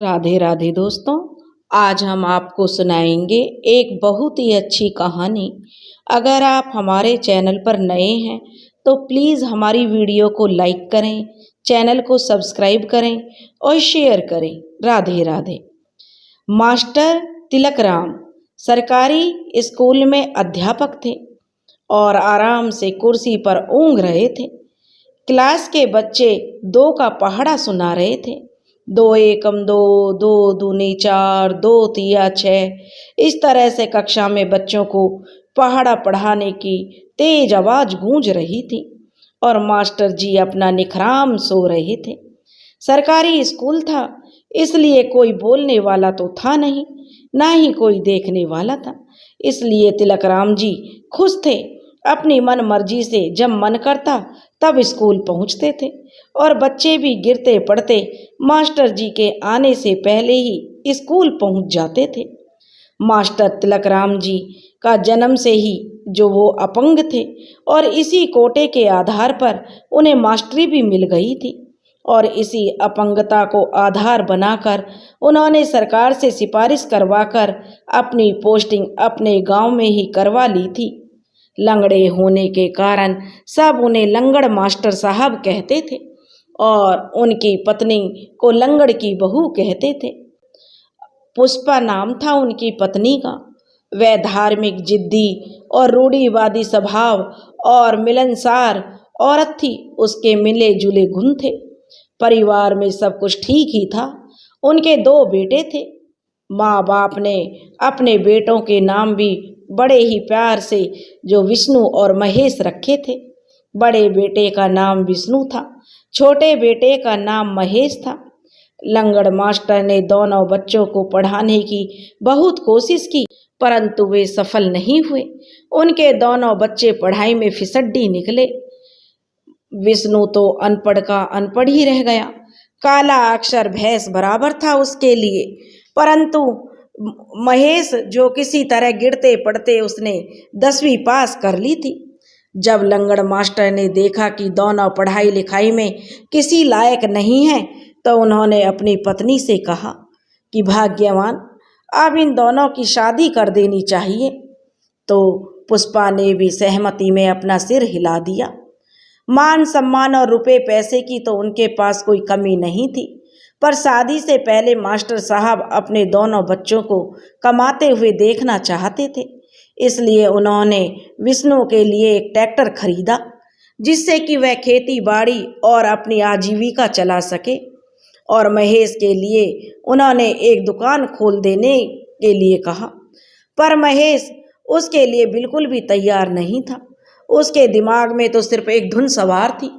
राधे राधे दोस्तों। आज हम आपको सुनाएंगे एक बहुत ही अच्छी कहानी। अगर आप हमारे चैनल पर नए हैं तो प्लीज़ हमारी वीडियो को लाइक करें, चैनल को सब्सक्राइब करें और शेयर करें। राधे राधे। मास्टर तिलकराम सरकारी स्कूल में अध्यापक थे और आराम से कुर्सी पर ऊँघ रहे थे। क्लास के बच्चे दो का पहाड़ा सुना रहे थे। दो एकम दो, दो दूनी चार, दो तिया छः। इस तरह से कक्षा में बच्चों को पहाड़ा पढ़ाने की तेज आवाज़ गूंज रही थी और मास्टर जी अपना निखराम सो रहे थे। सरकारी स्कूल था, इसलिए कोई बोलने वाला तो था नहीं, ना ही कोई देखने वाला था। इसलिए तिलकराम जी खुश थे। अपनी मन मर्जी से जब मन करता तब स्कूल पहुंचते थे और बच्चे भी गिरते पड़ते मास्टर जी के आने से पहले ही स्कूल पहुंच जाते थे। मास्टर तिलकराम जी का जन्म से ही जो वो अपंग थे और इसी कोटे के आधार पर उन्हें मास्टरी भी मिल गई थी और इसी अपंगता को आधार बनाकर उन्होंने सरकार से सिफारिश करवाकर अपनी पोस्टिंग अपने गांव में ही करवा ली थी। लंगड़े होने के कारण सब उन्हें लंगड़ मास्टर साहब कहते थे और उनकी पत्नी को लंगड़ की बहू कहते थे। पुष्पा नाम था उनकी पत्नी का। वह धार्मिक, जिद्दी और रूढ़िवादी स्वभाव और मिलनसार औरत थी। उसके मिले जुले गुण थे। परिवार में सब कुछ ठीक ही था। उनके दो बेटे थे। माँ बाप ने अपने बेटों के नाम भी बड़े ही प्यार से जो विष्णु और महेश रखे थे। बड़े बेटे का नाम विष्णु था, छोटे बेटे का नाम महेश था। लंगड़ मास्टर ने दोनों बच्चों को पढ़ाने की बहुत कोशिश की, परंतु वे सफल नहीं हुए। उनके दोनों बच्चे पढ़ाई में फिसड्डी निकले। विष्णु तो अनपढ़ का अनपढ़ ही रह गया। काला अक्षर भैंस बराबर था उसके लिए। परंतु महेश जो किसी तरह गिरते पड़ते उसने 10वीं पास कर ली थी। जब लंगड़ मास्टर ने देखा कि दोनों पढ़ाई लिखाई में किसी लायक नहीं हैं, तो उन्होंने अपनी पत्नी से कहा कि भाग्यवान, अब इन दोनों की शादी कर देनी चाहिए। तो पुष्पा ने भी सहमति में अपना सिर हिला दिया। मान सम्मान और रुपए पैसे की तो उनके पास कोई कमी नहीं थी, पर शादी से पहले मास्टर साहब अपने दोनों बच्चों को कमाते हुए देखना चाहते थे। इसलिए उन्होंने विष्णु के लिए एक ट्रैक्टर खरीदा, जिससे कि वह खेती बाड़ी और अपनी आजीविका चला सके। और महेश के लिए उन्होंने एक दुकान खोल देने के लिए कहा, पर महेश उसके लिए बिल्कुल भी तैयार नहीं था। उसके दिमाग में तो सिर्फ एक धुन सवार थी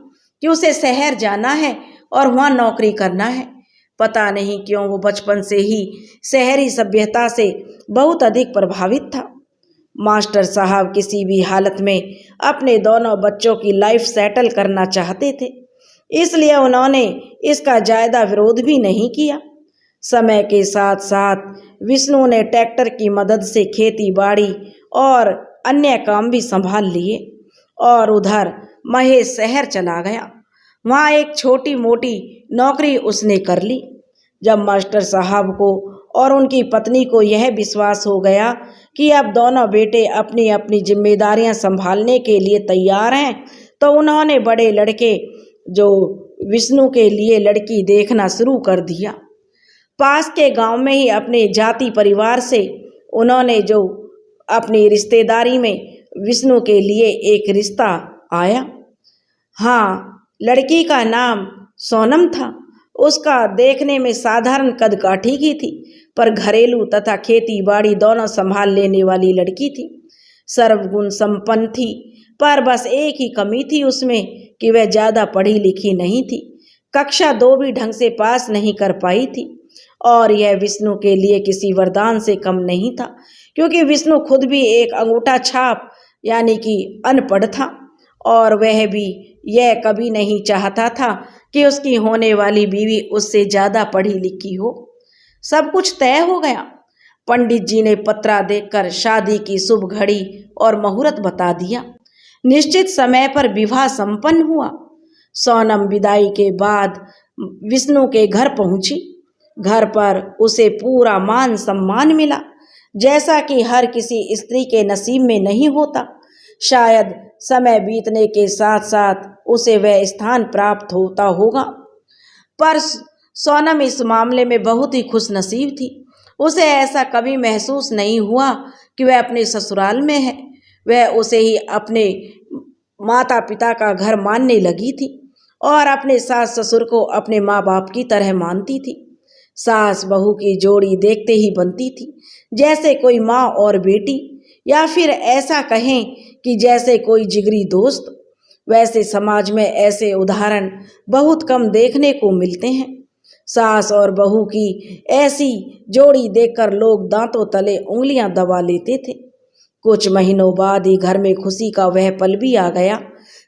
कि उसे शहर जाना है और वहाँ नौकरी करना है। पता नहीं क्यों वो बचपन से ही शहरी सभ्यता से बहुत अधिक प्रभावित था। मास्टर साहब किसी भी हालत में अपने दोनों बच्चों की लाइफ सेटल करना चाहते थे, इसलिए उन्होंने इसका ज़्यादा विरोध भी नहीं किया। समय के साथ साथ विष्णु ने ट्रैक्टर की मदद से खेती बाड़ी और अन्य काम भी संभाल लिए और उधर महेश शहर चला गया। वहाँ एक छोटी मोटी नौकरी उसने कर ली। जब मास्टर साहब को और उनकी पत्नी को यह विश्वास हो गया कि अब दोनों बेटे अपनी अपनी जिम्मेदारियां संभालने के लिए तैयार हैं, तो उन्होंने बड़े लड़के जो विष्णु के लिए लड़की देखना शुरू कर दिया। पास के गांव में ही अपने जाति परिवार से उन्होंने जो अपनी रिश्तेदारी में विष्णु के लिए एक रिश्ता आया। हाँ, लड़की का नाम सोनम था। उसका देखने में साधारण कद काठी की थी, पर घरेलू तथा खेती बाड़ी दोनों संभाल लेने वाली लड़की थी। सर्वगुण संपन्न थी, पर बस एक ही कमी थी उसमें कि वह ज़्यादा पढ़ी लिखी नहीं थी। कक्षा 2 भी ढंग से पास नहीं कर पाई थी और यह विष्णु के लिए किसी वरदान से कम नहीं था, क्योंकि विष्णु खुद भी एक अंगूठा छाप यानी कि अनपढ़ था और वह भी यह कभी नहीं चाहता था कि उसकी होने वाली बीवी उससे ज़्यादा पढ़ी लिखी हो। सब कुछ तय हो गया। पंडित जी ने पत्रा देखकर शादी की शुभ घड़ी और मुहूर्त बता दिया। निश्चित समय पर विवाह संपन्न हुआ। सोनम विदाई के बाद विष्णु के घर पहुंची। घर पर उसे पूरा मान सम्मान मिला, जैसा कि हर किसी स्त्री के नसीब में नहीं होता। शायद समय बीतने के साथ साथ उसे वह स्थान प्राप्त होता होगा, पर सोनम इस मामले में बहुत ही खुशनसीब थी। उसे ऐसा कभी महसूस नहीं हुआ कि वह अपने ससुराल में है। वह उसे ही अपने माता पिता का घर मानने लगी थी और अपने सास ससुर को अपने माँ बाप की तरह मानती थी। सास बहू की जोड़ी देखते ही बनती थी, जैसे कोई माँ और बेटी, या फिर ऐसा कहें कि जैसे कोई जिगरी दोस्त। वैसे समाज में ऐसे उदाहरण बहुत कम देखने को मिलते हैं। सास और बहू की ऐसी जोड़ी देखकर लोग दांतों तले उंगलियां दबा लेते थे। कुछ महीनों बाद ही घर में खुशी का वह पल भी आ गया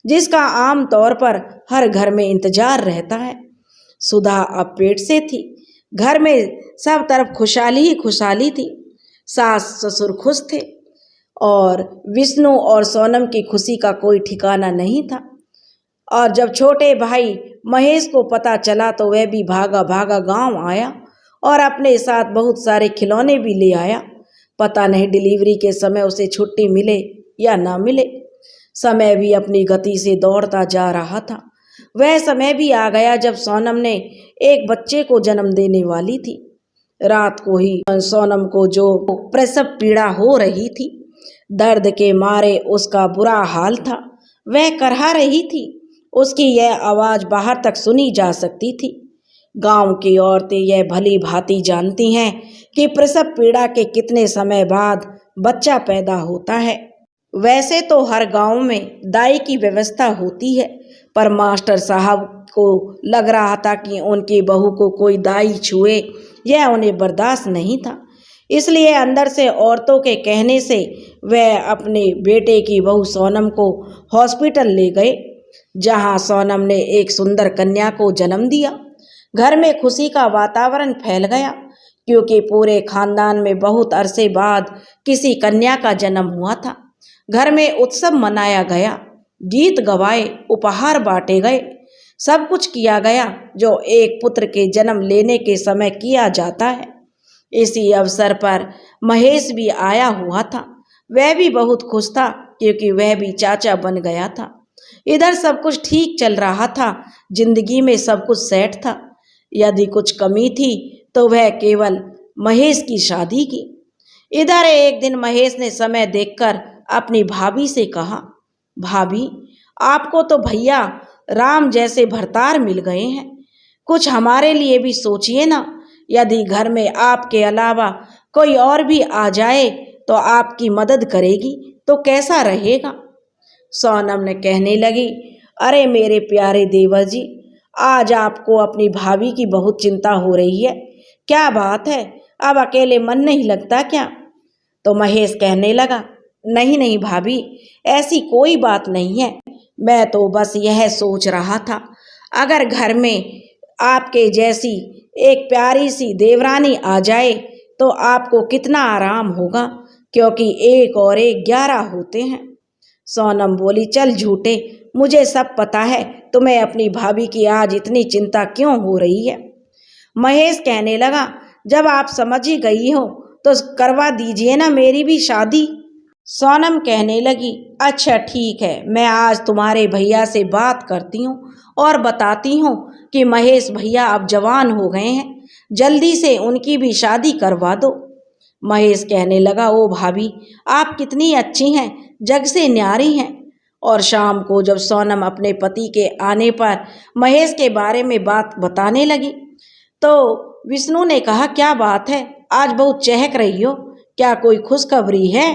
जिसका आम तौर पर हर घर में इंतजार रहता है। सुधा अब पेट से थी। घर में सब तरफ खुशहाली ही खुशहाली थी। सास ससुर खुश थे और विष्णु और सोनम की खुशी का कोई ठिकाना नहीं था। और जब छोटे भाई महेश को पता चला तो वह भी भागा भागा गांव आया और अपने साथ बहुत सारे खिलौने भी ले आया। पता नहीं डिलीवरी के समय उसे छुट्टी मिले या ना मिले। समय भी अपनी गति से दौड़ता जा रहा था। वह समय भी आ गया जब सोनम ने एक बच्चे को जन्म देने वाली थी। रात को ही सोनम को जो प्रसव पीड़ा हो रही थी, दर्द के मारे उसका बुरा हाल था। वह करहा रही थी। उसकी यह आवाज बाहर तक सुनी जा सकती थी। गांव की औरतें यह भली भांति जानती हैं कि प्रसव पीड़ा के कितने समय बाद बच्चा पैदा होता है। वैसे तो हर गांव में दाई की व्यवस्था होती है, पर मास्टर साहब को लग रहा था कि उनकी बहू को कोई दाई छुए यह उन्हें बर्दाश्त नहीं था। इसलिए अंदर से औरतों के कहने से वह अपने बेटे की बहू सोनम को हॉस्पिटल ले गए, जहां सोनम ने एक सुंदर कन्या को जन्म दिया। घर में खुशी का वातावरण फैल गया, क्योंकि पूरे खानदान में बहुत अरसे बाद किसी कन्या का जन्म हुआ था। घर में उत्सव मनाया गया, गीत गवाए, उपहार बांटे गए, सब कुछ किया गया जो एक पुत्र के जन्म लेने के समय किया जाता है। इसी अवसर पर महेश भी आया हुआ था। वह भी बहुत खुश था, क्योंकि वह भी चाचा बन गया था। इधर सब कुछ ठीक चल रहा था। जिंदगी में सब कुछ सेट था। यदि कुछ कमी थी तो वह केवल महेश की शादी की। इधर एक दिन महेश ने समय देखकर अपनी भाभी से कहा, भाभी, आपको तो भैया राम जैसे भरतार मिल गए हैं, कुछ हमारे लिए भी सोचिए ना। यदि घर में आपके अलावा कोई और भी आ जाए तो आपकी मदद करेगी तो कैसा रहेगा। सोनम ने कहने लगी, अरे मेरे प्यारे देवर जी, आज आपको अपनी भाभी की बहुत चिंता हो रही है। क्या बात है, अब अकेले मन नहीं लगता क्या? तो महेश कहने लगा, नहीं नहीं भाभी, ऐसी कोई बात नहीं है। मैं तो बस यह सोच रहा था, अगर घर में आपके जैसी एक प्यारी सी देवरानी आ जाए तो आपको कितना आराम होगा, क्योंकि एक और एक 11 होते हैं। सोनम बोली, चल झूठे, मुझे सब पता है तुम्हें अपनी भाभी की आज इतनी चिंता क्यों हो रही है। महेश कहने लगा, जब आप समझ ही गई हो तो करवा दीजिए ना मेरी भी शादी। सोनम कहने लगी, अच्छा ठीक है, मैं आज तुम्हारे भैया से बात करती हूँ और बताती हूँ कि महेश भैया अब जवान हो गए हैं, जल्दी से उनकी भी शादी करवा दो। महेश कहने लगा, ओ भाभी, आप कितनी अच्छी हैं, जग से न्यारी हैं। और शाम को जब सोनम अपने पति के आने पर महेश के बारे में बात बताने लगी तो विष्णु ने कहा, क्या बात है, आज बहुत चहक रही हो, क्या कोई खुशखबरी है?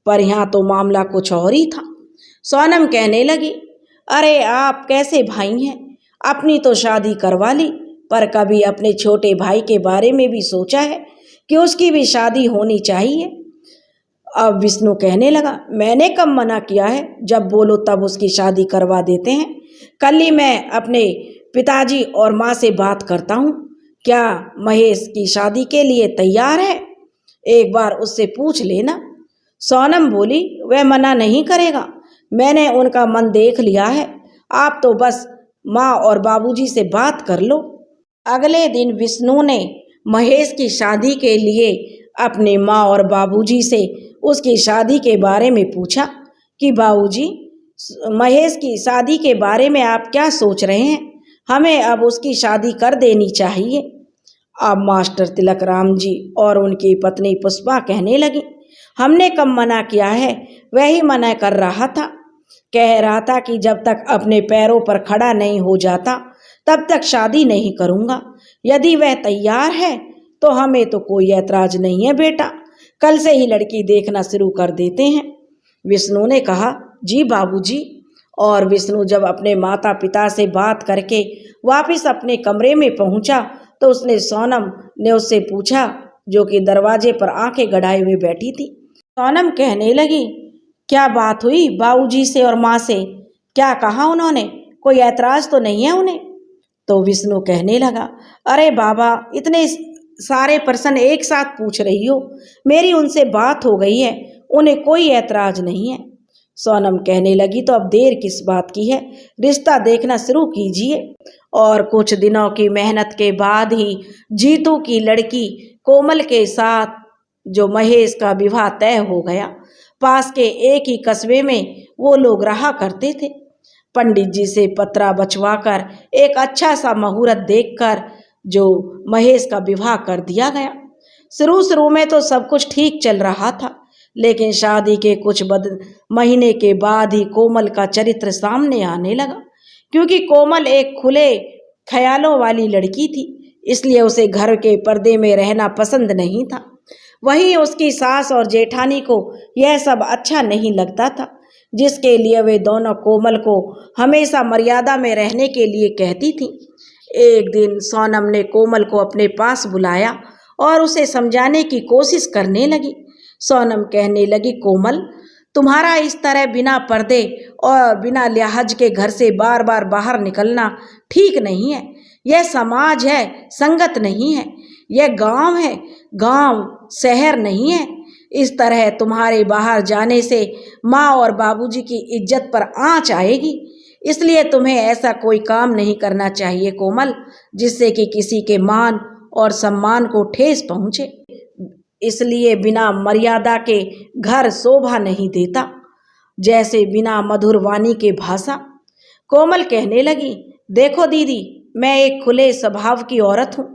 पर यहाँ तो मामला कुछ और ही था। सोनम कहने लगी, अरे आप कैसे भाई हैं, अपनी तो शादी करवा ली, पर कभी अपने छोटे भाई के बारे में भी सोचा है कि उसकी भी शादी होनी चाहिए? अब विष्णु कहने लगा, मैंने कब मना किया है, जब बोलो तब उसकी शादी करवा देते हैं। कल ही मैं अपने पिताजी और माँ से बात करता हूँ, क्या महेश की शादी के लिए तैयार है, एक बार उससे पूछ लेना। सोनम बोली, वह मना नहीं करेगा, मैंने उनका मन देख लिया है, आप तो बस माँ और बाबूजी से बात कर लो। अगले दिन विष्णु ने महेश की शादी के लिए अपने माँ और बाबूजी से उसकी शादी के बारे में पूछा कि बाबूजी, महेश की शादी के बारे में आप क्या सोच रहे हैं? हमें अब उसकी शादी कर देनी चाहिए। अब मास्टर तिलक राम जी और उनकी पत्नी पुष्पा कहने लगी, हमने कब मना किया है? वही मना कर रहा था, कह रहा था कि जब तक अपने पैरों पर खड़ा नहीं हो जाता तब तक शादी नहीं करूँगा। यदि वह तैयार है तो हमें तो कोई ऐतराज नहीं है बेटा, कल से ही लड़की देखना शुरू कर देते हैं। विष्णु ने कहा, जी बाबूजी। और विष्णु जब अपने माता पिता से बात करके वापस अपने कमरे में पहुंचा तो उसने सोनम ने उससे पूछा, जो कि दरवाजे पर आंखें गड़ाए हुए बैठी थी। सोनम कहने लगी, क्या बात हुई बाबूजी से और माँ से? क्या कहा उन्होंने? कोई ऐतराज तो नहीं है उन्हें? तो विष्णु कहने लगा, अरे बाबा, इतने सारे प्रश्न एक साथ पूछ रही हो? मेरी उनसे बात हो गई है, उन्हें कोई ऐतराज नहीं है। सोनम कहने लगी, तो अब देर किस बात की है, रिश्ता देखना शुरू कीजिए। और कुछ दिनों की मेहनत के बाद ही जीतू की लड़की कोमल के साथ जो महेश का विवाह तय हो गया। पास के एक ही कस्बे में वो लोग रहा करते थे। पंडित जी से पत्रा बचवाकर एक अच्छा सा मुहूर्त देखकर जो महेश का विवाह कर दिया गया। शुरू में तो सब कुछ ठीक चल रहा था, लेकिन शादी के कुछ महीने के बाद ही कोमल का चरित्र सामने आने लगा। क्योंकि कोमल एक खुले ख्यालों वाली लड़की थी, इसलिए उसे घर के पर्दे में रहना पसंद नहीं था। वहीं उसकी सास और जेठानी को यह सब अच्छा नहीं लगता था, जिसके लिए वे दोनों कोमल को हमेशा मर्यादा में रहने के लिए कहती थी। एक दिन सोनम ने कोमल को अपने पास बुलाया और उसे समझाने की कोशिश करने लगी। सोनम कहने लगी, कोमल, तुम्हारा इस तरह बिना पर्दे और बिना लिहाज के घर से बार बार बाहर निकलना ठीक नहीं है। यह समाज है, संगत नहीं है। यह गांव है, गांव शहर नहीं है। इस तरह तुम्हारे बाहर जाने से माँ और बाबूजी की इज्जत पर आंच आएगी। इसलिए तुम्हें ऐसा कोई काम नहीं करना चाहिए कोमल, जिससे कि किसी के मान और सम्मान को ठेस पहुँचे। इसलिए बिना मर्यादा के घर शोभा नहीं देता, जैसे बिना मधुर वाणी के भाषा। कोमल कहने लगी, देखो दीदी, मैं एक खुले स्वभाव की औरत हूँ।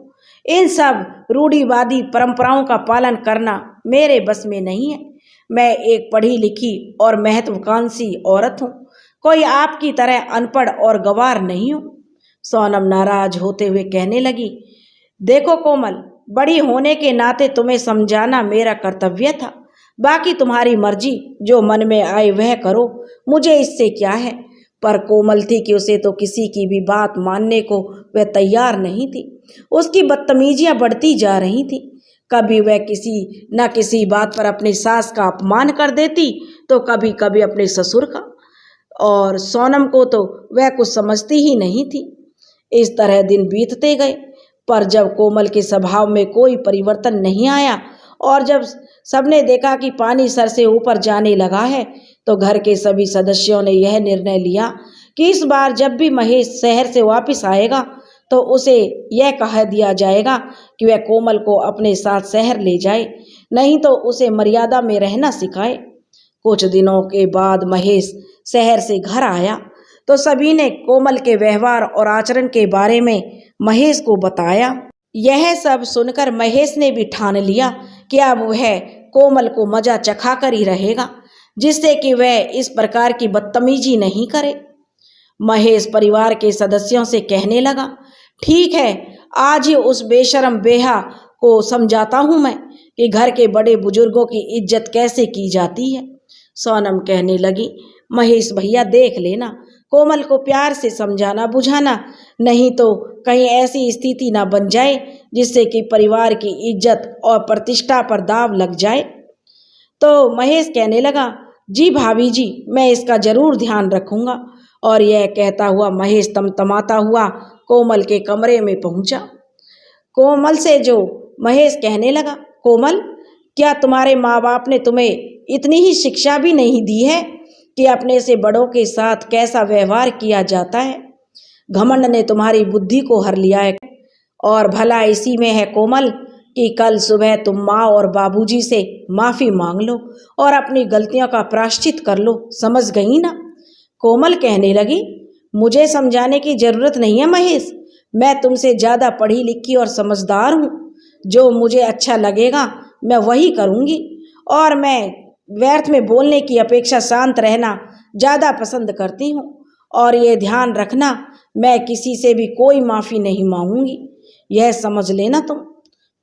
इन सब रूढ़िवादी परंपराओं का पालन करना मेरे बस में नहीं है। मैं एक पढ़ी लिखी और महत्वाकांक्षी औरत हूँ, कोई आपकी तरह अनपढ़ और गंवार नहीं हूँ। सोनम नाराज होते हुए कहने लगी, देखो कोमल, बड़ी होने के नाते तुम्हें समझाना मेरा कर्तव्य था। बाकी तुम्हारी मर्जी, जो मन में आए वह करो, मुझे इससे क्या है। पर कोमल थी कि उसे तो किसी की भी बात मानने को वह तैयार नहीं थी। उसकी बदतमीजियां बढ़ती जा रही थी। कभी वह किसी न किसी बात पर अपनी सास का अपमान कर देती, तो कभी कभी अपने ससुर का। और सोनम को तो वह कुछ समझती ही नहीं थी। इस तरह दिन बीतते गए, पर जब कोमल के स्वभाव में कोई परिवर्तन नहीं आया और जब सबने देखा कि पानी सर से ऊपर जाने लगा है, तो घर के सभी सदस्यों ने यह निर्णय लिया कि इस बार जब भी महेश शहर से वापस आएगा तो उसे यह कह दिया जाएगा कि वह कोमल को अपने साथ शहर ले जाए, नहीं तो उसे मर्यादा में रहना सिखाए। कुछ दिनों के बाद महेश शहर से घर आया तो सभी ने कोमल के व्यवहार और आचरण के बारे में महेश को बताया। यह सब सुनकर महेश ने भी ठान लिया कि अब वह कोमल को मजा चखा कर ही रहेगा, जिससे कि वह इस प्रकार की बदतमीजी नहीं करे। महेश परिवार के सदस्यों से कहने लगा, ठीक है, आज ही उस बेशरम बेहा को समझाता हूँ मैं कि घर के बड़े बुजुर्गों की इज्जत कैसे की जाती है। सोनम कहने लगी, महेश भैया, देख लेना, कोमल को प्यार से समझाना बुझाना, नहीं तो कहीं ऐसी स्थिति ना बन जाए जिससे कि परिवार की इज्जत और प्रतिष्ठा पर दाव लग जाए। तो महेश कहने लगा, जी भाभी जी, मैं इसका जरूर ध्यान रखूंगा। और यह कहता हुआ महेश तमतमाता हुआ कोमल के कमरे में पहुंचा। कोमल से जो महेश कहने लगा, कोमल, क्या तुम्हारे माँ बाप ने तुम्हें इतनी ही शिक्षा भी नहीं दी है कि अपने से बड़ों के साथ कैसा व्यवहार किया जाता है? घमंड ने तुम्हारी बुद्धि को हर लिया है और भला इसी में है कोमल कि कल सुबह तुम माँ और बाबूजी से माफ़ी मांग लो और अपनी गलतियों का प्रायश्चित कर लो, समझ गई ना? कोमल कहने लगी, मुझे समझाने की ज़रूरत नहीं है महेश, मैं तुमसे ज़्यादा पढ़ी लिखी और समझदार हूँ। जो मुझे अच्छा लगेगा मैं वही करूँगी और मैं व्यर्थ में बोलने की अपेक्षा शांत रहना ज़्यादा पसंद करती हूँ। और ये ध्यान रखना, मैं किसी से भी कोई माफ़ी नहीं मांगूंगी, यह समझ लेना तुम।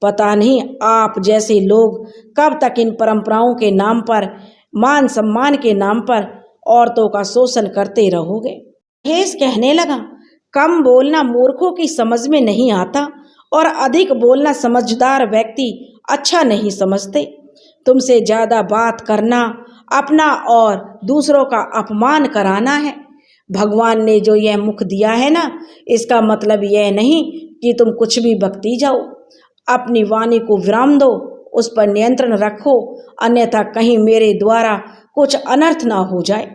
पता नहीं आप जैसे लोग कब तक इन परंपराओं के नाम पर, मान सम्मान के नाम पर औरतों का शोषण करते रहोगे। महेश कहने लगा, कम बोलना मूर्खों की समझ में नहीं आता और अधिक बोलना समझदार व्यक्ति अच्छा नहीं समझते। तुमसे ज़्यादा बात करना अपना और दूसरों का अपमान कराना है। भगवान ने जो यह मुख दिया है ना, इसका मतलब यह नहीं कि तुम कुछ भी बकती जाओ। अपनी वाणी को विराम दो, उस पर नियंत्रण रखो, अन्यथा कहीं मेरे द्वारा कुछ अनर्थ ना हो जाए।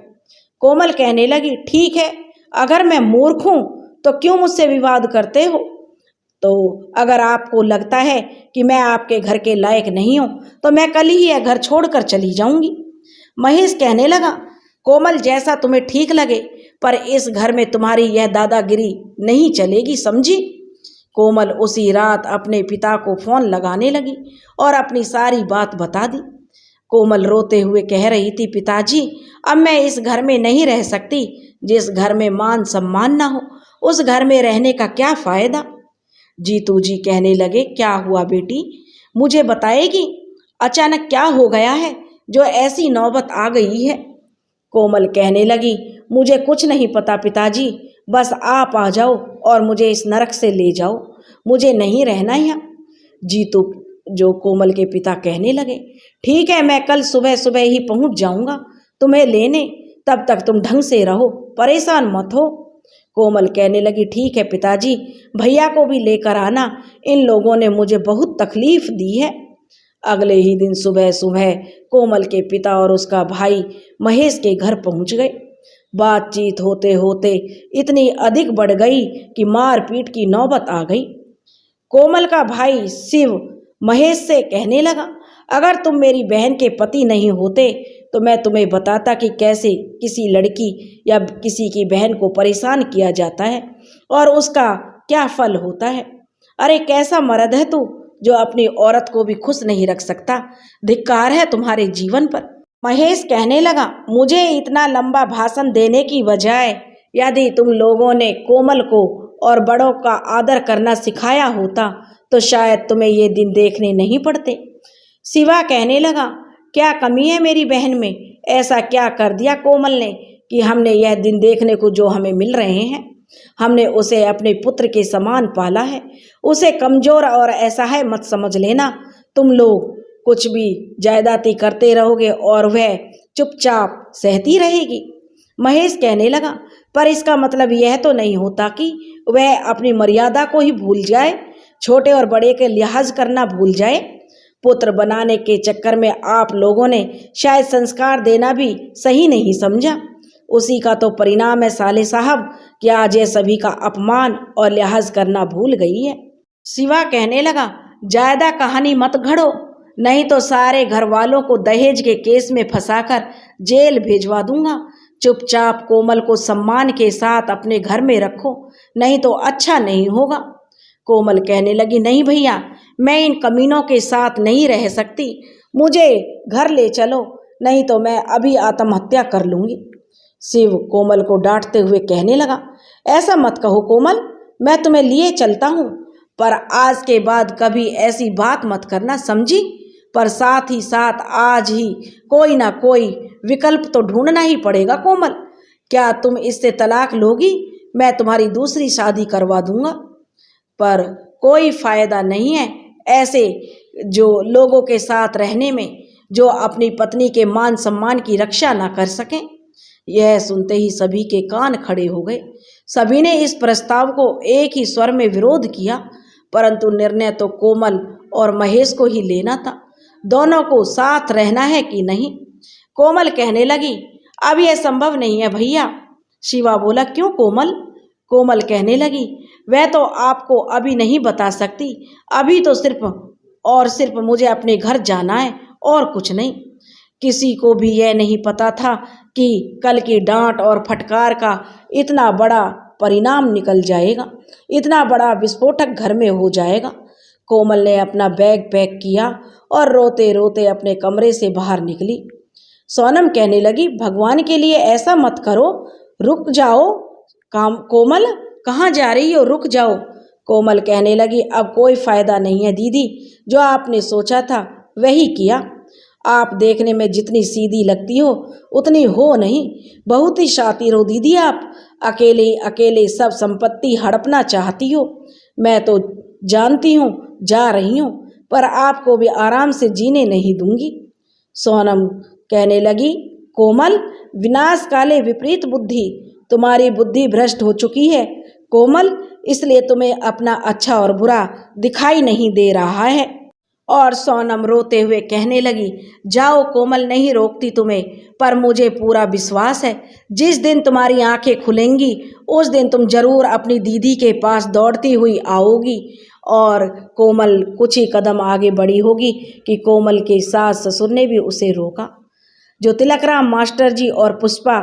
कोमल कहने लगी, ठीक है, अगर मैं मूर्ख हूँ तो क्यों मुझसे विवाद करते हो? तो अगर आपको लगता है कि मैं आपके घर के लायक नहीं हूँ तो मैं कल ही यह घर छोड़कर चली जाऊंगी। महेश कहने लगा, कोमल जैसा तुम्हें ठीक लगे, पर इस घर में तुम्हारी यह दादागिरी नहीं चलेगी, समझी? कोमल उसी रात अपने पिता को फोन लगाने लगी और अपनी सारी बात बता दी। कोमल रोते हुए कह रही थी, पिताजी अब मैं इस घर में नहीं रह सकती। जिस घर में मान सम्मान ना हो उस घर में रहने का क्या फायदा? जीतू जी कहने लगे, क्या हुआ बेटी, मुझे बताएगी? अचानक क्या हो गया है जो ऐसी नौबत आ गई है? कोमल कहने लगी, मुझे कुछ नहीं पता पिताजी, बस आप आ जाओ और मुझे इस नरक से ले जाओ, मुझे नहीं रहना यहाँ। जीतू जो कोमल के पिता कहने लगे, ठीक है, मैं कल सुबह सुबह ही पहुँच जाऊँगा तुम्हें लेने, तब तक तुम ढंग से रहो, परेशान मत हो। कोमल कहने लगी, ठीक है पिताजी, भैया को भी लेकर आना, इन लोगों ने मुझे बहुत तकलीफ दी है। अगले ही दिन सुबह सुबह कोमल के पिता और उसका भाई महेश के घर पहुंच गए। बातचीत होते होते इतनी अधिक बढ़ गई कि मारपीट की नौबत आ गई। कोमल का भाई शिव महेश से कहने लगा, अगर तुम मेरी बहन के पति नहीं होते तो मैं तुम्हें बताता कि कैसे किसी लड़की या किसी की बहन को परेशान किया जाता है और उसका क्या फल होता है। अरे कैसा मर्द है तू जो अपनी औरत को भी खुश नहीं रख सकता, धिक्कार है तुम्हारे जीवन पर। महेश कहने लगा, मुझे इतना लंबा भाषण देने की बजाय यदि तुम लोगों ने कोमल को और बड़ों का आदर करना सिखाया होता तो शायद तुम्हें ये दिन देखने नहीं पड़ते। शिवा कहने लगा, क्या कमी है मेरी बहन में? ऐसा क्या कर दिया कोमल ने कि हमने यह दिन देखने को जो हमें मिल रहे हैं? हमने उसे अपने पुत्र के समान पाला है, उसे कमजोर और असहाय मत समझ लेना। तुम लोग कुछ भी जायदादी करते रहोगे और वह चुपचाप सहती रहेगी। महेश कहने लगा, पर इसका मतलब यह तो नहीं होता कि वह अपनी मर्यादा को ही भूल जाए, छोटे और बड़े के लिहाज करना भूल जाए। पुत्र बनाने के चक्कर में आप लोगों ने शायद संस्कार देना भी सही नहीं समझा। उसी का तो परिणाम है साले साहब कि आज ये सभी का अपमान और लिहाज करना भूल गई है। शिवा कहने लगा, ज्यादा कहानी मत घड़ो, नहीं तो सारे घर वालों को दहेज के केस में फंसाकर जेल भेजवा दूंगा। चुपचाप कोमल को सम्मान के साथ अपने घर में रखो, नहीं तो अच्छा नहीं होगा। कोमल कहने लगी, नहीं भैया, मैं इन कमीनों के साथ नहीं रह सकती, मुझे घर ले चलो, नहीं तो मैं अभी आत्महत्या कर लूंगी। शिव कोमल को डांटते हुए कहने लगा, ऐसा मत कहो कोमल, मैं तुम्हें लिए चलता हूँ, पर आज के बाद कभी ऐसी बात मत करना, समझी? पर साथ ही साथ आज ही कोई ना कोई विकल्प तो ढूंढना ही पड़ेगा कोमल। क्या तुम इससे तलाक लोगी? मैं तुम्हारी दूसरी शादी करवा दूंगा। पर कोई फायदा नहीं है ऐसे जो लोगों के साथ रहने में जो अपनी पत्नी के मान सम्मान की रक्षा ना कर सकें। यह सुनते ही सभी के कान खड़े हो गए। सभी ने इस प्रस्ताव को एक ही स्वर में विरोध किया, परंतु निर्णय तो कोमल और महेश को ही लेना था। दोनों को साथ रहना है कि नहीं? कोमल कहने लगी, अब यह संभव नहीं है भैया। शिवा बोला, क्यों कोमल? कोमल कहने लगी, वह तो आपको अभी नहीं बता सकती। अभी तो सिर्फ मुझे अपने घर जाना है और कुछ नहीं। किसी को भी यह नहीं पता था कि कल की डांट और फटकार का इतना बड़ा परिणाम निकल जाएगा, इतना बड़ा विस्फोटक घर में हो जाएगा। कोमल ने अपना बैग पैक किया और रोते रोते अपने कमरे से बाहर निकली। सोनम कहने लगी, भगवान के लिए ऐसा मत करो, रुक जाओ। कोमल, कहाँ जा रही हो? रुक जाओ। कोमल कहने लगी, अब कोई फायदा नहीं है दीदी, जो आपने सोचा था वही किया। आप देखने में जितनी सीधी लगती हो उतनी हो नहीं, बहुत ही शातिर हो दीदी आप। अकेले अकेले सब संपत्ति हड़पना चाहती हो। मैं तो जानती हूँ जा रही हूँ, पर आपको भी आराम से जीने नहीं दूंगी। सोनम कहने लगी, कोमल, विनाश काले विपरीत बुद्धि, तुम्हारी बुद्धि भ्रष्ट हो चुकी है कोमल, इसलिए तुम्हें अपना अच्छा और बुरा दिखाई नहीं दे रहा है। और सोनम रोते हुए कहने लगी, जाओ कोमल, नहीं रोकती तुम्हें, पर मुझे पूरा विश्वास है जिस दिन तुम्हारी आंखें खुलेंगी उस दिन तुम जरूर अपनी दीदी के पास दौड़ती हुई आओगी। और कोमल कुछ ही कदम आगे बढ़ी होगी कि कोमल के सास ससुर ने भी उसे रोका। जो तिलकराम मास्टर जी और पुष्पा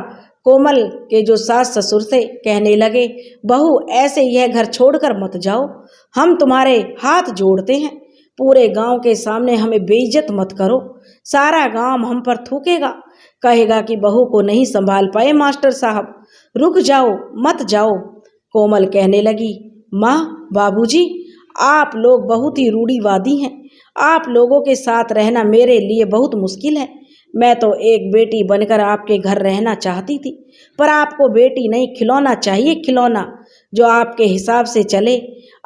कोमल के जो सास ससुर थे कहने लगे, बहू ऐसे यह घर छोड़कर मत जाओ, हम तुम्हारे हाथ जोड़ते हैं, पूरे गांव के सामने हमें बेइज्जत मत करो, सारा गांव हम पर थूकेगा, कहेगा कि बहू को नहीं संभाल पाए मास्टर साहब, रुक जाओ मत जाओ। कोमल कहने लगी, माँ बाबूजी, आप लोग बहुत ही रूढ़िवादी हैं, आप लोगों के साथ रहना मेरे लिए बहुत मुश्किल है। मैं तो एक बेटी बनकर आपके घर रहना चाहती थी, पर आपको बेटी नहीं खिलौना चाहिए, खिलौना जो आपके हिसाब से चले,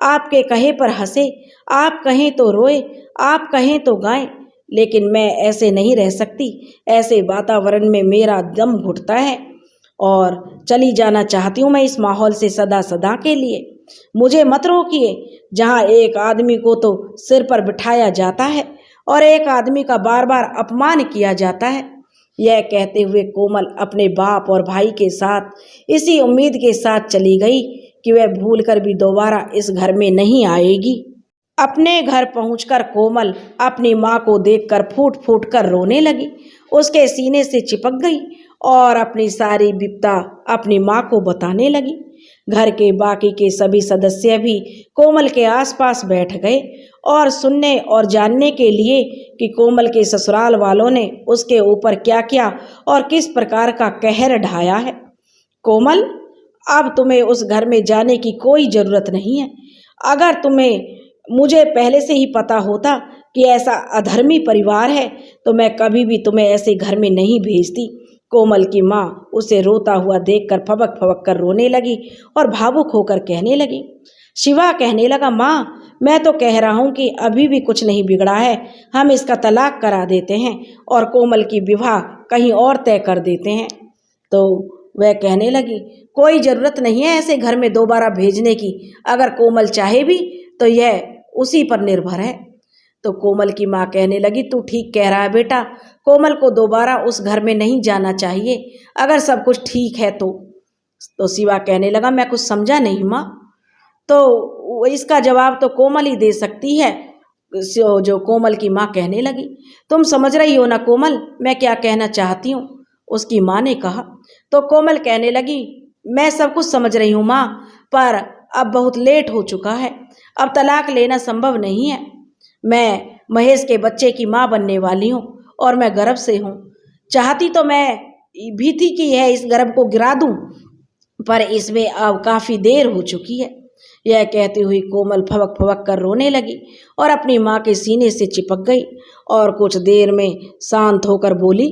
आपके कहे पर हंसे, आप कहें तो रोए, आप कहें तो गाएं। लेकिन मैं ऐसे नहीं रह सकती, ऐसे वातावरण में मेरा दम घुटता है और चली जाना चाहती हूँ मैं इस माहौल से सदा सदा के लिए। मुझे मत रोकिए, जहाँ एक आदमी को तो सिर पर बिठाया जाता है और एक आदमी का बार बार अपमान किया जाता है। यह कहते हुए कोमल अपने बाप और भाई के साथ इसी उम्मीद के साथ चली गई कि वह भूलकर भी दोबारा इस घर में नहीं आएगी। अपने घर पहुंचकर कोमल अपनी माँ को देखकर फूट फूट कर रोने लगी, उसके सीने से चिपक गई और अपनी सारी विपदा अपनी माँ को बताने लगी। घर के बाकी के सभी सदस्य भी कोमल के आसपास बैठ गए और सुनने और जानने के लिए कि कोमल के ससुराल वालों ने उसके ऊपर क्या क्या और किस प्रकार का कहर ढाया है। कोमल, अब तुम्हें उस घर में जाने की कोई ज़रूरत नहीं है। अगर तुम्हें मुझे पहले से ही पता होता कि ऐसा अधर्मी परिवार है तो मैं कभी भी तुम्हें ऐसे घर में नहीं भेजती। कोमल की माँ उसे रोता हुआ देखकर फबक फबक कर रोने लगी और भावुक होकर कहने लगी। शिवा कहने लगा, माँ मैं तो कह रहा हूँ कि अभी भी कुछ नहीं बिगड़ा है, हम इसका तलाक करा देते हैं और कोमल की विवाह कहीं और तय कर देते हैं। तो वह कहने लगी, कोई ज़रूरत नहीं है ऐसे घर में दोबारा भेजने की, अगर कोमल चाहे भी तो यह उसी पर निर्भर है। तो कोमल की माँ कहने लगी, तू ठीक कह रहा है बेटा, कोमल को दोबारा उस घर में नहीं जाना चाहिए अगर सब कुछ ठीक है तो शिवा कहने लगा, मैं कुछ समझा नहीं माँ। तो इसका जवाब तो कोमल ही दे सकती है। जो कोमल की माँ कहने लगी, तुम समझ रही हो ना कोमल मैं क्या कहना चाहती हूँ, उसकी माँ ने कहा। तो कोमल कहने लगी, मैं सब कुछ समझ रही हूँ माँ, पर अब बहुत लेट हो चुका है, अब तलाक लेना संभव नहीं है। मैं महेश के बच्चे की माँ बनने वाली हूँ और मैं गर्भ से हूँ। चाहती तो मैं भी थी कि यह इस गर्भ को गिरा दूँ, पर इसमें अब काफ़ी देर हो चुकी है। यह कहती हुई कोमल फबक फबक कर रोने लगी और अपनी माँ के सीने से चिपक गई और कुछ देर में शांत होकर बोली,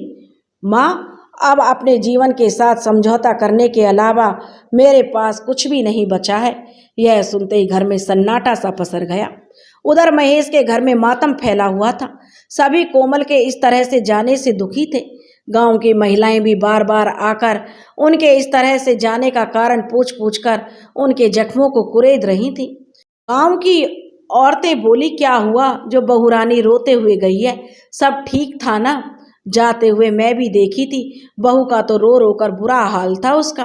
माँ अब अपने जीवन के साथ समझौता करने के अलावा मेरे पास कुछ भी नहीं बचा है। यह सुनते ही घर में सन्नाटा सा पसर गया। उधर महेश के घर में मातम फैला हुआ था। सभी कोमल के इस तरह से जाने से दुखी थे। गांव की महिलाएं भी बार बार आकर उनके इस तरह से जाने का कारण पूछ पूछ कर उनके जख्मों को कुरेद रही थी। गांव की औरतें बोली, क्या हुआ जो बहुरानी रोते हुए गई है, सब ठीक था ना? जाते हुए मैं भी देखी थी। बहू का तो रो रो कर बुरा हाल था उसका।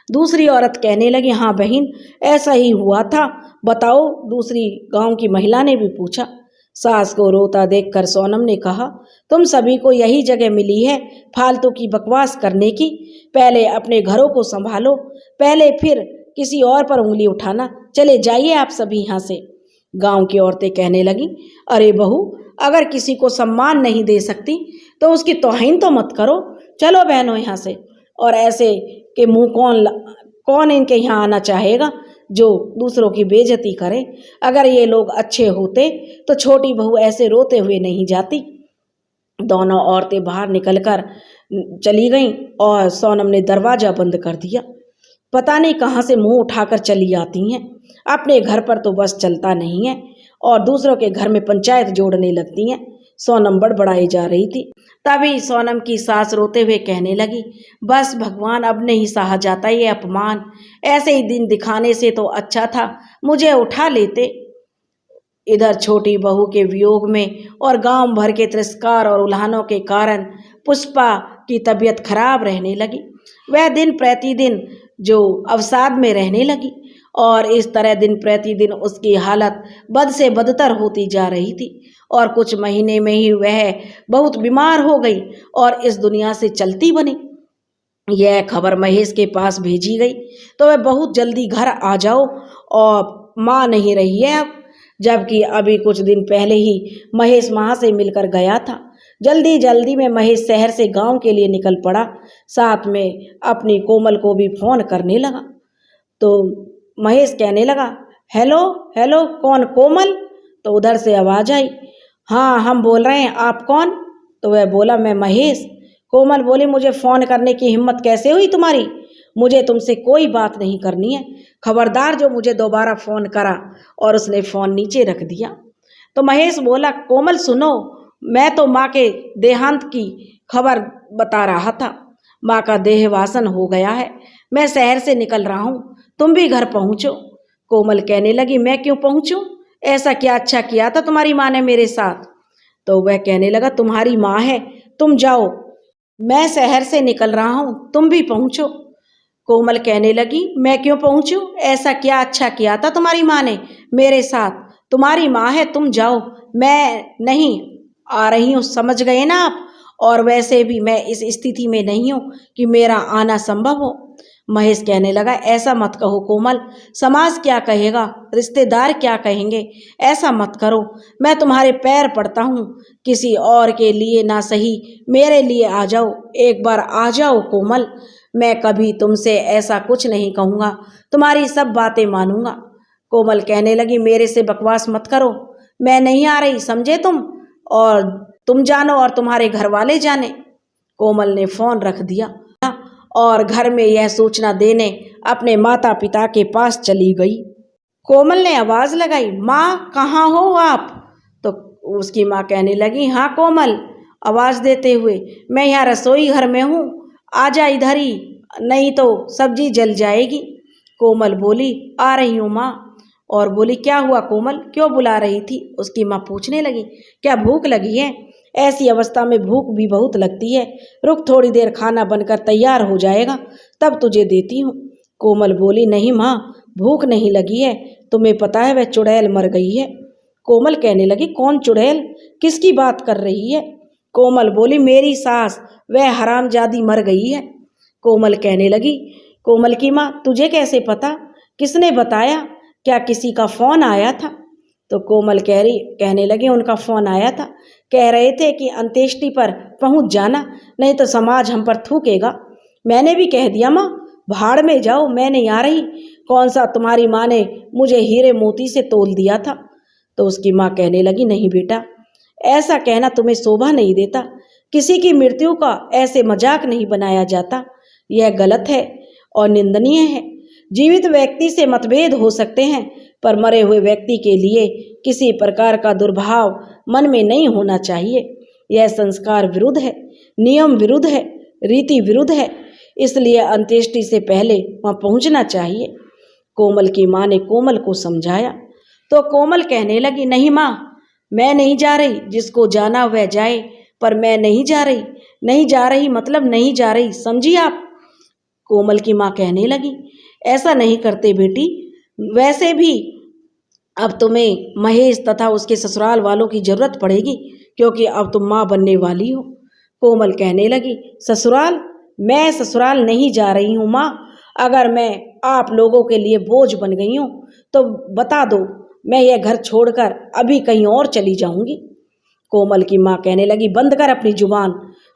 दूसरी औरत कहने लगी, हाँ बहन, ऐसा ही हुआ था। बताओ, दूसरी गांव की महिला ने भी पूछा। सास को रोता देखकर सोनम ने कहा, तुम सभी को यही जगह मिली है फालतू की बकवास करने की। पहले अपने घरों को संभालो, पहले फिर किसी और पर उंगली उठाना। चले जाइए आप सभी यहाँ से। गांव की औरतें कहने लगी, अरे बहू, अगर किसी को सम्मान नहीं दे सकती तो उसकी तौहीन तो मत करो। चलो बहनों यहाँ से। और ऐसे के मुंह कौन इनके यहाँ आना चाहेगा जो दूसरों की बेइज्जती करे। अगर ये लोग अच्छे होते तो छोटी बहू ऐसे रोते हुए नहीं जाती। दोनों औरतें बाहर निकलकर चली गईं और सोनम ने दरवाजा बंद कर दिया। पता नहीं कहाँ से मुंह उठाकर चली आती हैं। अपने घर पर तो बस चलता नहीं है और दूसरों के घर में पंचायत जोड़ने लगती हैं। सोनम बड़बड़ाई जा रही थी। तभी सोनम की सास रोते हुए कहने लगी, बस भगवान, अब नहीं सहा जाता ये अपमान। ऐसे ही दिन दिखाने से तो अच्छा था मुझे उठा लेते। इधर छोटी बहू के वियोग में और गांव भर के तिरस्कार और उल्हानों के कारण पुष्पा की तबीयत खराब रहने लगी। वह दिन प्रतिदिन जो अवसाद में रहने लगी और इस तरह दिन प्रतिदिन उसकी हालत बद से बदतर होती जा रही थी और कुछ महीने में ही वह बहुत बीमार हो गई और इस दुनिया से चलती बनी। यह खबर महेश के पास भेजी गई तो वह बहुत जल्दी घर आ जाओ और माँ नहीं रही है अब, जबकि अभी कुछ दिन पहले ही महेश माँ से मिलकर गया था। जल्दी जल्दी में महेश शहर से गांव के लिए निकल पड़ा। साथ में अपनी कोमल को भी फोन करने लगा। तो महेश कहने लगा, हेलो हेलो, कौन? कोमल? तो उधर से आवाज़ आई, हाँ हम बोल रहे हैं, आप कौन? तो वह बोला, मैं महेश। कोमल बोली, मुझे फ़ोन करने की हिम्मत कैसे हुई तुम्हारी? मुझे तुमसे कोई बात नहीं करनी है। खबरदार जो मुझे दोबारा फ़ोन करा। और उसने फ़ोन नीचे रख दिया। तो महेश बोला, कोमल सुनो, मैं तो माँ के देहांत की खबर बता रहा था। माँ का देहवासन हो गया है। मैं शहर से निकल रहा हूँ, तुम भी घर पहुँचो। कोमल कहने लगी, मैं क्यों पहुँचूँ? ऐसा क्या अच्छा किया था तुम्हारी माँ ने मेरे साथ? तो वह कहने लगा, तुम्हारी माँ है, तुम जाओ, मैं शहर से निकल रहा हूँ, तुम भी पहुँचो। कोमल कहने लगी, मैं क्यों पहुँचूँ? ऐसा क्या अच्छा किया था तुम्हारी माँ ने मेरे साथ? तुम्हारी माँ है, तुम जाओ, मैं नहीं आ रही हूँ, समझ गए ना आप? और वैसे भी मैं इस स्थिति में नहीं हूँ कि मेरा आना संभव हो। महेश कहने लगा, ऐसा मत कहो कोमल, समाज क्या कहेगा, रिश्तेदार क्या कहेंगे? ऐसा मत करो, मैं तुम्हारे पैर पड़ता हूँ, किसी और के लिए ना सही मेरे लिए आ जाओ, एक बार आ जाओ कोमल। मैं कभी तुमसे ऐसा कुछ नहीं कहूँगा, तुम्हारी सब बातें मानूंगा। कोमल कहने लगी, मेरे से बकवास मत करो, मैं नहीं आ रही, समझे तुम? और तुम जानो और तुम्हारे घर वाले जाने। कोमल ने फ़ोन रख दिया और घर में यह सूचना देने अपने माता पिता के पास चली गई। कोमल ने आवाज़ लगाई, माँ कहाँ हो आप? तो उसकी माँ कहने लगी, हाँ कोमल, आवाज़ देते हुए, मैं यहाँ रसोई घर में हूँ, आजा इधर ही, नहीं तो सब्जी जल जाएगी। कोमल बोली, आ रही हूँ माँ। और बोली, क्या हुआ कोमल, क्यों बुला रही थी? उसकी माँ पूछने लगी, क्या भूख लगी है? ऐसी अवस्था में भूख भी बहुत लगती है, रुक थोड़ी देर, खाना बनकर तैयार हो जाएगा तब तुझे देती हूँ। कोमल बोली, नहीं माँ, भूख नहीं लगी है, तुम्हें पता है वह चुड़ैल मर गई है। कोमल कहने लगी, कौन चुड़ैल, किसकी बात कर रही है? कोमल बोली, मेरी सास, वह हरामजादी मर गई है। कोमल कहने लगी, कोमल की माँ, तुझे कैसे पता, किसने बताया, क्या किसी का फ़ोन आया था? तो कोमल कहने लगी, उनका फ़ोन आया था, कह रहे थे कि अंत्येष्टि पर पहुंच जाना, नहीं तो समाज हम पर थूकेगा। मैंने भी कह दिया, माँ भाड़ में जाओ, मैं नहीं आ रही। कौन सा तुम्हारी माँ ने मुझे हीरे मोती से तोल दिया था? तो उसकी माँ कहने लगी, नहीं बेटा, ऐसा कहना तुम्हें शोभा नहीं देता, किसी की मृत्यु का ऐसे मजाक नहीं बनाया जाता, यह गलत है और निंदनीय है। जीवित व्यक्ति से मतभेद हो सकते हैं, पर मरे हुए व्यक्ति के लिए किसी प्रकार का दुर्भाव मन में नहीं होना चाहिए। यह संस्कार विरुद्ध है, नियम विरुद्ध है, रीति विरुद्ध है, इसलिए अंत्येष्टि से पहले वहाँ पहुँचना चाहिए। कोमल की माँ ने कोमल को समझाया तो कोमल कहने लगी, नहीं माँ, मैं नहीं जा रही, जिसको जाना वह जाए, पर मैं नहीं जा रही, नहीं जा रही मतलब नहीं जा रही, समझी आप। कोमल की माँ कहने लगी, ऐसा नहीं करते बेटी, वैसे भी अब तुम्हें महेश तथा उसके ससुराल वालों की जरूरत पड़ेगी, क्योंकि अब तुम माँ बनने वाली हो। कोमल कहने लगी, ससुराल? मैं ससुराल नहीं जा रही हूँ माँ। अगर मैं आप लोगों के लिए बोझ बन गई हूँ तो बता दो, मैं यह घर छोड़कर अभी कहीं और चली जाऊंगी। कोमल की माँ कहने लगी, बंद कर अपनी जुबान,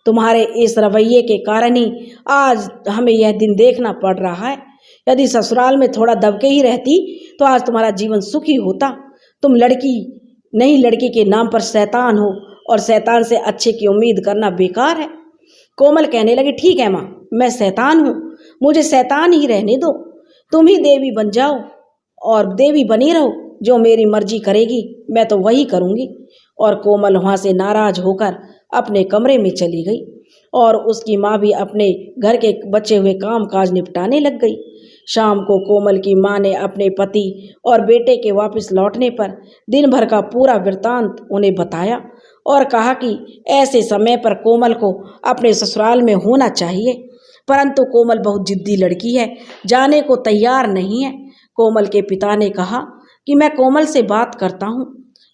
तुम्हारे इस रवैये के कारण ही आज हमें यह दिन देखना पड़ रहा है। यदि ससुराल में थोड़ा दबके ही रहती तो आज तुम्हारा जीवन सुखी होता। तुम लड़की नहीं, लड़की के नाम पर शैतान हो, और शैतान से अच्छे की उम्मीद करना बेकार है। कोमल कहने लगी, ठीक है माँ, मैं शैतान हूँ, मुझे शैतान ही रहने दो। तुम ही देवी बन जाओ और देवी बनी रहो, जो मेरी मर्जी करेगी मैं तो वही करूँगी। और कोमल वहाँ से नाराज होकर अपने कमरे में चली गई, और उसकी माँ भी अपने घर के बचे हुए काम काज निपटाने लग गई। शाम को कोमल की माँ ने अपने पति और बेटे के वापस लौटने पर दिन भर का पूरा वृत्तांत उन्हें बताया, और कहा कि ऐसे समय पर कोमल को अपने ससुराल में होना चाहिए। परंतु कोमल बहुत जिद्दी लड़की है, जाने को तैयार नहीं है। कोमल के पिता ने कहा कि मैं कोमल से बात करता हूँ।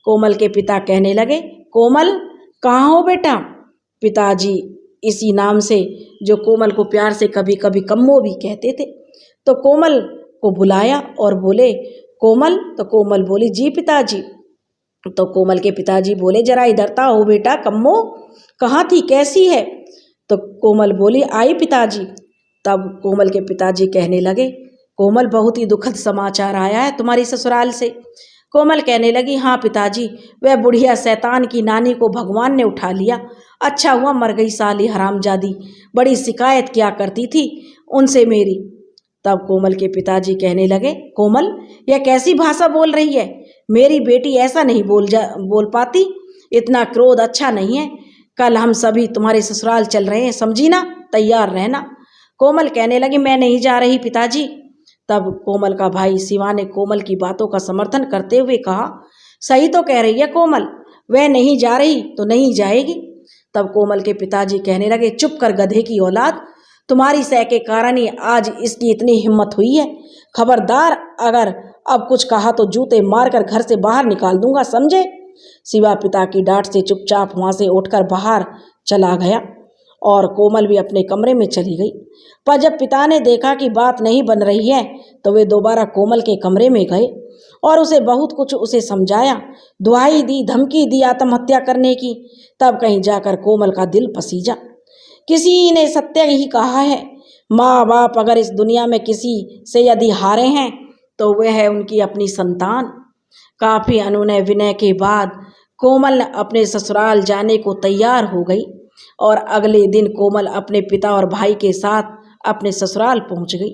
कोमल के पिता कहने लगे, कोमल कहाँ हो बेटा? पिताजी इसी नाम से, जो कोमल को प्यार से कभी कभी कम्मो भी कहते थे, तो कोमल को बुलाया और बोले, कोमल? तो कोमल बोली, जी पिताजी। तो कोमल के पिताजी बोले, जरा इधर आओ बेटा, कम्मो कहाँ थी, कैसी है? तो कोमल बोली, आई पिताजी। तब कोमल के पिताजी कहने लगे, कोमल बहुत ही दुखद समाचार आया है तुम्हारी ससुराल से। कोमल कहने लगी, हाँ पिताजी, वह बुढ़िया शैतान की नानी को भगवान ने उठा लिया। अच्छा हुआ मर गई साली हरामजादी, बड़ी शिकायत किया करती थी उनसे मेरी। तब कोमल के पिताजी कहने लगे, कोमल यह कैसी भाषा बोल रही है? मेरी बेटी ऐसा नहीं बोल पाती, इतना क्रोध अच्छा नहीं है। कल हम सभी तुम्हारे ससुराल चल रहे हैं, समझी ना, तैयार रहना। कोमल कहने लगी, मैं नहीं जा रही पिताजी। तब कोमल का भाई शिवा ने कोमल की बातों का समर्थन करते हुए कहा, सही तो कह रही है कोमल, वह नहीं जा रही तो नहीं जाएगी। तब कोमल के पिताजी कहने लगे, चुप कर गधे की औलाद, तुम्हारी सह के कारण ही आज इसकी इतनी हिम्मत हुई है। खबरदार, अगर अब कुछ कहा तो जूते मारकर घर से बाहर निकाल दूंगा, समझे? शिवा पिता की डांट से चुपचाप वहां से उठकर बाहर चला गया, और कोमल भी अपने कमरे में चली गई। पर जब पिता ने देखा कि बात नहीं बन रही है तो वे दोबारा कोमल के कमरे में गए और उसे बहुत कुछ उसे समझाया, दुहाई दी, धमकी दी आत्महत्या करने की। तब कहीं जाकर कोमल का दिल पसीजा। किसी ने सत्य ही कहा है, माँ बाप अगर इस दुनिया में किसी से यदि हारे हैं तो वह है उनकी अपनी संतान। काफी अनुनय विनय के बाद कोमल अपने ससुराल जाने को तैयार हो गई, और अगले दिन कोमल अपने पिता और भाई के साथ अपने ससुराल पहुंच गई।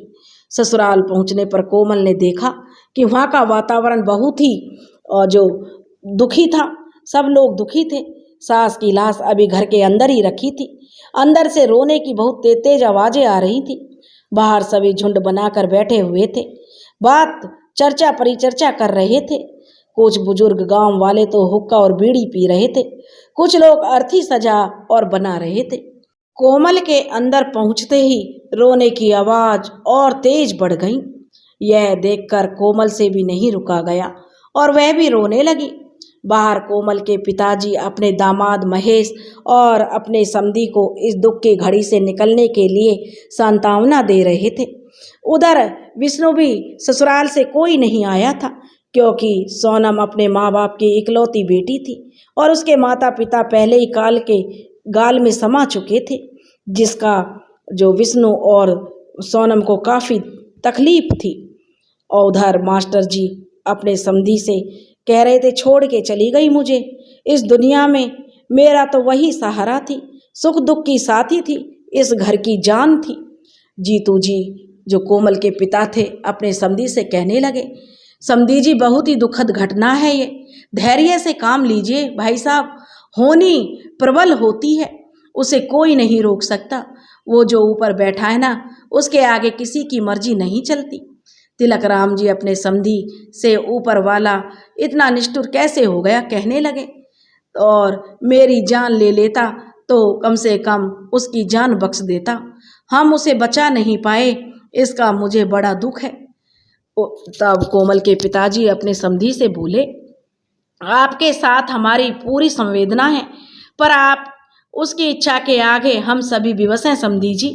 ससुराल पहुंचने पर कोमल ने देखा कि वहाँ का वातावरण बहुत ही जो दुखी था, सब लोग दुखी थे। सास की लाश अभी घर के अंदर ही रखी थी। अंदर से रोने की बहुत तेज आवाजें आ रही थी। बाहर सभी झुंड बनाकर बैठे हुए थे, बात चर्चा परिचर्चा कर रहे थे। कुछ बुजुर्ग गांव वाले तो हुक्का और बीड़ी पी रहे थे, कुछ लोग अर्थी सजा और बना रहे थे। कोमल के अंदर पहुंचते ही रोने की आवाज और तेज बढ़ गई। यह देखकर कोमल से भी नहीं रुका गया और वह भी रोने लगी। बाहर कोमल के पिताजी अपने दामाद महेश और अपने समधी को इस दुख की घड़ी से निकलने के लिए सांत्वना दे रहे थे। उधर विष्णु भी ससुराल से कोई नहीं आया था, क्योंकि सोनम अपने माँ बाप की इकलौती बेटी थी और उसके माता पिता पहले ही काल के गाल में समा चुके थे, जिसका जो विष्णु और सोनम को काफ़ी तकलीफ थी। और उधर मास्टर जी अपने समधी से कह रहे थे, छोड़ के चली गई मुझे इस दुनिया में, मेरा तो वही सहारा थी, सुख दुख की साथी थी, इस घर की जान थी। जीतू जी जो कोमल के पिता थे अपने समधी से कहने लगे, समधी जी बहुत ही दुखद घटना है ये, धैर्य से काम लीजिए भाई साहब, होनी प्रबल होती है, उसे कोई नहीं रोक सकता, वो जो ऊपर बैठा है ना, उसके आगे किसी की मर्जी नहीं चलती। तिलक राम जी अपने समधी से ऊपर वाला इतना निष्ठुर कैसे हो गया कहने लगे, और मेरी जान ले लेता तो कम से कम उसकी जान बख्श देता। हम उसे बचा नहीं पाए, इसका मुझे बड़ा दुख है। तब कोमल के पिताजी अपने समधी से बोले, आपके साथ हमारी पूरी संवेदना है, पर आप उसकी इच्छा के आगे हम सभी विवश हैं समधी जी।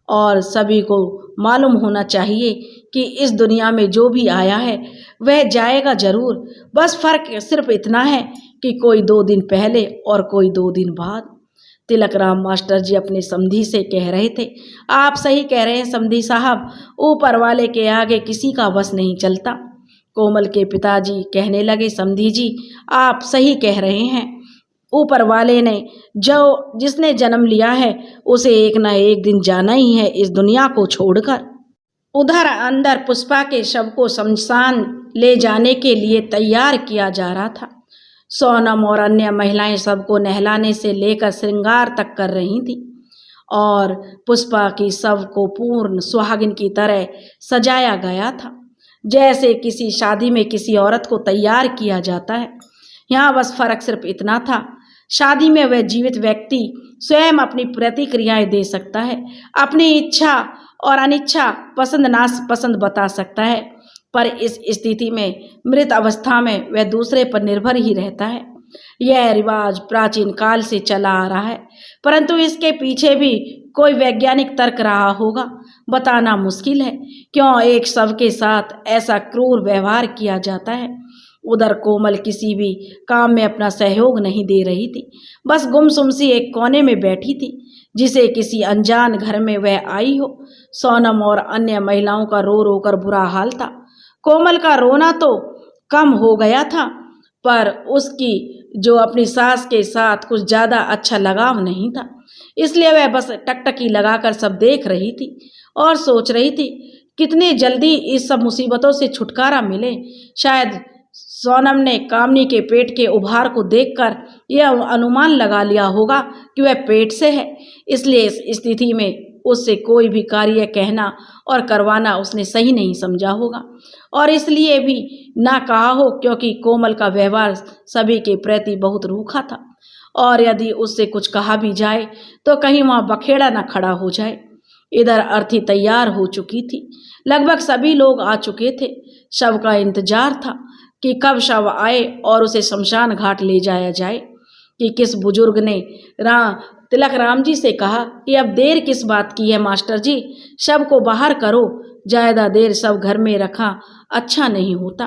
और सभी को मालूम होना चाहिए कि इस दुनिया में जो भी आया है वह जाएगा जरूर। बस फर्क सिर्फ इतना है कि कोई 2 दिन पहले और कोई 2 दिन बाद। तिलकराम मास्टर जी अपने समधी से कह रहे थे, आप सही कह रहे हैं समधी साहब, ऊपर वाले के आगे किसी का बस नहीं चलता। कोमल के पिताजी कहने लगे, समधी जी आप सही कह रहे हैं, ऊपर वाले ने जिसने जन्म लिया है उसे एक ना एक दिन जाना ही है इस दुनिया को छोड़कर। उधर अंदर पुष्पा के शव को शमशान ले जाने के लिए तैयार किया जा रहा था। सोनम और अन्य महिलाएं सबको नहलाने से लेकर श्रृंगार तक कर रही थी और पुष्पा की शव को पूर्ण सुहागिन की तरह सजाया गया था, जैसे किसी शादी में किसी औरत को तैयार किया जाता है। यहाँ बस फर्क सिर्फ इतना था, शादी में वह जीवित व्यक्ति स्वयं अपनी प्रतिक्रियाएं दे सकता है, अपनी इच्छा और अनिच्छा, पसंद नापसंद बता सकता है, पर इस स्थिति में मृत अवस्था में वह दूसरे पर निर्भर ही रहता है। यह रिवाज प्राचीन काल से चला आ रहा है, परंतु इसके पीछे भी कोई वैज्ञानिक तर्क रहा होगा, बताना मुश्किल है क्यों एक शव के साथ ऐसा क्रूर व्यवहार किया जाता है। उधर कोमल किसी भी काम में अपना सहयोग नहीं दे रही थी, बस गुमसुम सी एक कोने में बैठी थी, जिसे किसी अनजान घर में वह आई हो। सोनम और अन्य महिलाओं का रो रो कर बुरा हाल था। कोमल का रोना तो कम हो गया था, पर उसकी जो अपनी सास के साथ कुछ ज़्यादा अच्छा लगाव नहीं था, इसलिए वह बस टकटकी लगाकर सब देख रही थी और सोच रही थी कितनी जल्दी इस सब मुसीबतों से छुटकारा मिले। शायद सोनम ने कामनी के पेट के उभार को देखकर यह अनुमान लगा लिया होगा कि वह पेट से है, इसलिए इस स्थिति में उससे कोई भी कार्य कहना और करवाना उसने सही नहीं समझा होगा और इसलिए भी ना कहा हो, क्योंकि कोमल का व्यवहार सभी के प्रति बहुत रूखा था और यदि उससे कुछ कहा भी जाए तो कहीं वहाँ बखेड़ा ना खड़ा हो जाए। इधर अर्थी तैयार हो चुकी थी, लगभग सभी लोग आ चुके थे। शव का इंतजार था कि कब शव आए और उसे शमशान घाट ले जाया जाए। कि किस बुजुर्ग ने तिलकराम जी से कहा कि अब देर किस बात की है मास्टर जी, शव को बाहर करो, ज़्यादा देर शव घर में रखा अच्छा नहीं होता।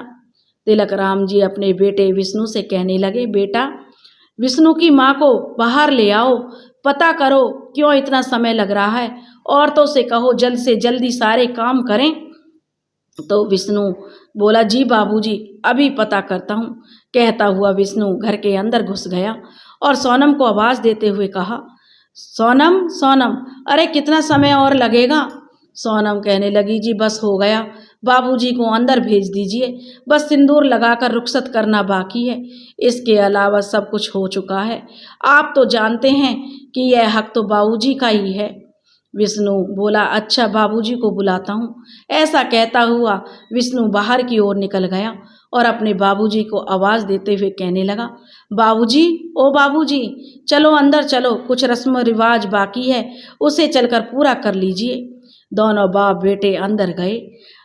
तिलकराम जी अपने बेटे विष्णु से कहने लगे, बेटा विष्णु की माँ को बाहर ले आओ, पता करो क्यों इतना समय लग रहा है, औरतों से कहो जल्द से जल्दी सारे काम करें। तो विष्णु बोला, जी बाबूजी अभी पता करता हूँ। कहता हुआ विष्णु घर के अंदर घुस गया और सोनम को आवाज़ देते हुए कहा, सोनम सोनम, अरे कितना समय और लगेगा। सोनम कहने लगी, जी बस हो गया, बाबूजी को अंदर भेज दीजिए, बस सिंदूर लगाकर रुखसत करना बाकी है, इसके अलावा सब कुछ हो चुका है। आप तो जानते हैं कि यह हक तो बाबूजी का ही है। विष्णु बोला, अच्छा बाबूजी को बुलाता हूँ। ऐसा कहता हुआ विष्णु बाहर की ओर निकल गया और अपने बाबूजी को आवाज़ देते हुए कहने लगा, बाबूजी, ओ बाबूजी, चलो अंदर चलो, कुछ रस्म रिवाज बाकी है, उसे चलकर पूरा कर लीजिए। दोनों बाप बेटे अंदर गए।